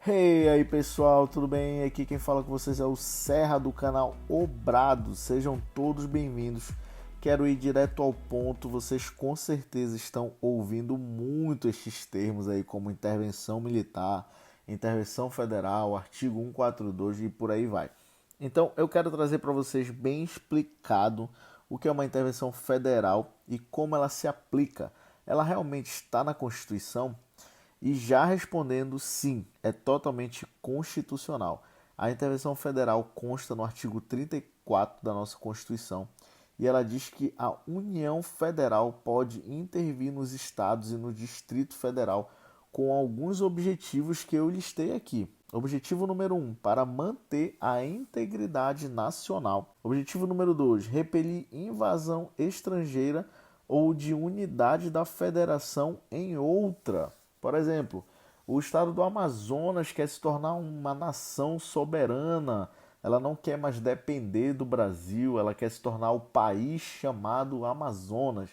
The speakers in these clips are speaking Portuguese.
Hey aí pessoal, tudo bem? Aqui quem fala com vocês é o Serra do canal Obrado. Sejam todos bem-vindos. Quero ir direto ao ponto. Vocês com certeza estão ouvindo muito estes termos aí, como intervenção militar, intervenção federal, artigo 142 e por aí vai. Então eu quero trazer para vocês bem explicado o que é uma intervenção federal e como ela se aplica. Ela realmente está na Constituição? E já respondendo, sim, é totalmente constitucional. A intervenção federal consta no artigo 34 da nossa Constituição e ela diz que a União Federal pode intervir nos estados e no Distrito Federal com alguns objetivos que eu listei aqui. Objetivo número 1, para manter a integridade nacional. Objetivo número 2, repelir invasão estrangeira ou de unidade da federação em outra. Por exemplo, o estado do Amazonas quer se tornar uma nação soberana. Ela não quer mais depender do Brasil, ela quer se tornar o país chamado Amazonas.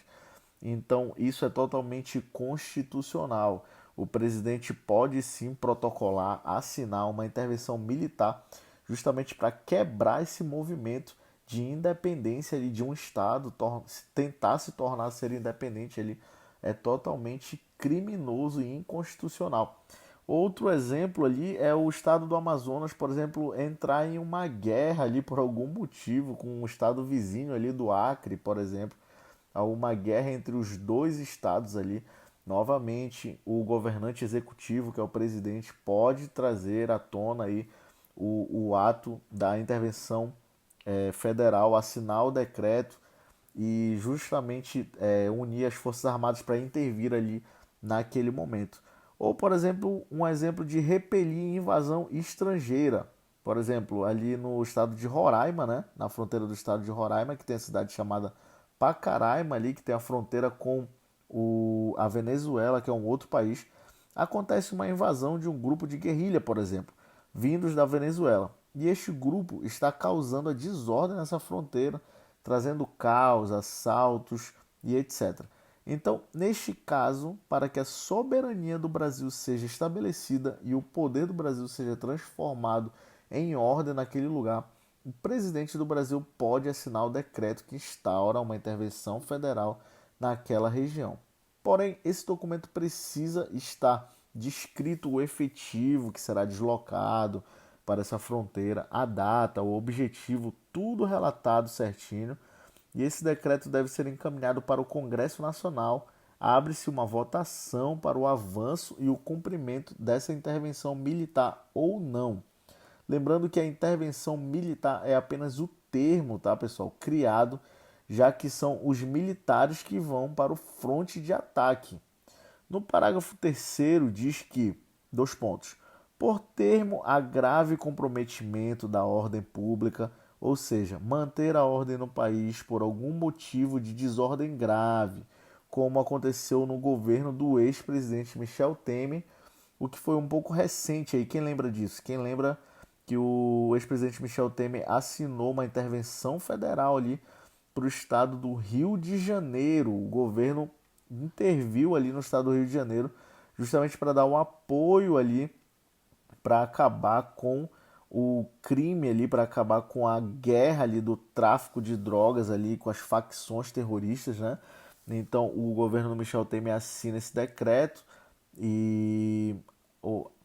Então, isso é totalmente constitucional. O presidente pode sim protocolar, assinar uma intervenção militar, justamente para quebrar esse movimento de independência ali de um estado, tentar se tornar ser independente ali é totalmente criminoso e inconstitucional. Outro exemplo ali é o estado do Amazonas, por exemplo, entrar em uma guerra ali por algum motivo com um estado vizinho ali do Acre, por exemplo, há uma guerra entre os dois estados ali. Novamente, o governante executivo, que é o presidente, pode trazer à tona aí o ato da intervenção federal, assinar o decreto e justamente unir as Forças Armadas para intervir ali naquele momento. Ou, por exemplo, um exemplo de repelir invasão estrangeira. Por exemplo, ali no estado de Roraima, né? Na fronteira do estado de Roraima, que tem a cidade chamada Pacaraima ali, que tem a fronteira com a Venezuela, que é um outro país, acontece uma invasão de um grupo de guerrilha, por exemplo, vindos da Venezuela. E este grupo está causando a desordem nessa fronteira, trazendo caos, assaltos e etc. Então, neste caso, para que a soberania do Brasil seja estabelecida e o poder do Brasil seja transformado em ordem naquele lugar, o presidente do Brasil pode assinar o decreto que instaura uma intervenção federal naquela região. Porém, esse documento precisa estar descrito o efetivo que será deslocado para essa fronteira, a data, o objetivo, tudo relatado certinho. E esse decreto deve ser encaminhado para o Congresso Nacional. Abre-se uma votação para o avanço e o cumprimento dessa intervenção militar ou não. Lembrando que a intervenção militar é apenas o termo, tá, pessoal, criado, já que são os militares que vão para o fronte de ataque. No parágrafo terceiro diz que, dois pontos, por termo a grave comprometimento da ordem pública, ou seja, manter a ordem no país por algum motivo de desordem grave, como aconteceu no governo do ex-presidente Michel Temer, o que foi um pouco recente aí. Quem lembra disso? Quem lembra que o ex-presidente Michel Temer assinou uma intervenção federal ali para o estado do Rio de Janeiro. O governo interviu ali no estado do Rio de Janeiro justamente para dar um apoio ali para acabar com o crime ali, para acabar com a guerra ali do tráfico de drogas ali com as facções terroristas, né? Então o governo do Michel Temer assina esse decreto e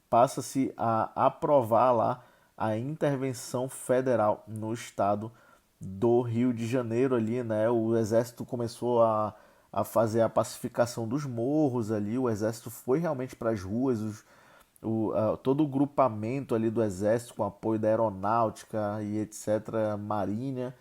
passa-se a aprovar lá a intervenção federal no estado do Rio de Janeiro ali, né? O exército começou a fazer a pacificação dos morros ali, o exército foi realmente para as ruas, todo o grupamento ali do exército com apoio da aeronáutica e etc, marinha,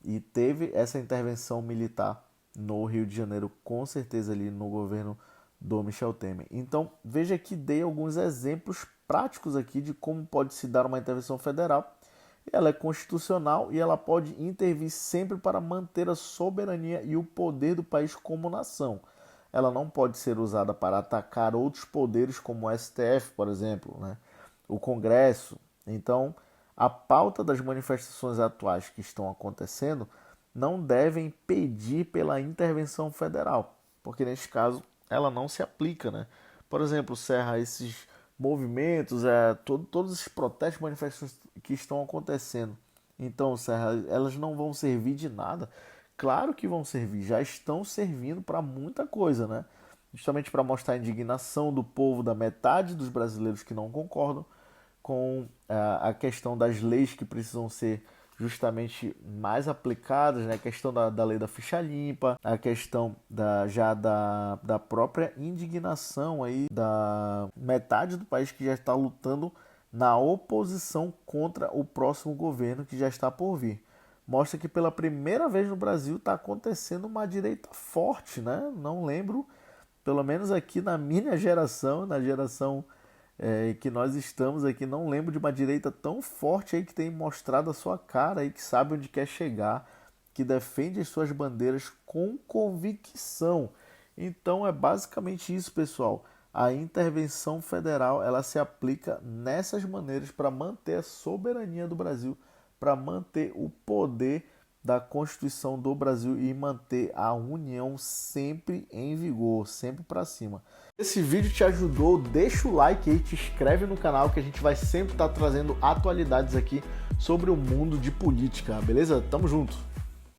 e teve essa intervenção militar no Rio de Janeiro, com certeza ali no governo do Michel Temer. Então, veja que dei alguns exemplos práticos aqui de como pode se dar uma intervenção federal. Ela é constitucional e ela pode intervir sempre para manter a soberania e o poder do país como nação. Ela não pode ser usada para atacar outros poderes como o STF, por exemplo, né? O Congresso. Então, a pauta das manifestações atuais que estão acontecendo não devem pedir pela intervenção federal, porque neste caso ela não se aplica, né? Por exemplo, Serra, esses movimentos, todos esses protestos, manifestações que estão acontecendo. Então, Serra, elas não vão servir de nada. Claro que vão servir, já estão servindo para muita coisa, né? Justamente para mostrar a indignação do povo, da metade dos brasileiros que não concordam com a questão das leis que precisam ser justamente mais aplicadas, né? A questão da lei da ficha limpa, a questão da própria indignação aí da metade do país que já está lutando na oposição contra o próximo governo que já está por vir. Mostra que pela primeira vez no Brasil está acontecendo uma direita forte, né? Não lembro, pelo menos aqui na minha geração, na geração que nós estamos aqui, não lembro de uma direita tão forte aí que tem mostrado a sua cara aí, que sabe onde quer chegar, que defende as suas bandeiras com convicção. Então é basicamente isso, pessoal. A intervenção federal, ela se aplica nessas maneiras para manter a soberania do Brasil, para manter o poder da Constituição do Brasil e manter a União sempre em vigor, sempre para cima. Esse vídeo te ajudou, deixa o like aí, te inscreve no canal que a gente vai sempre estar trazendo atualidades aqui sobre o mundo de política, beleza? Tamo junto!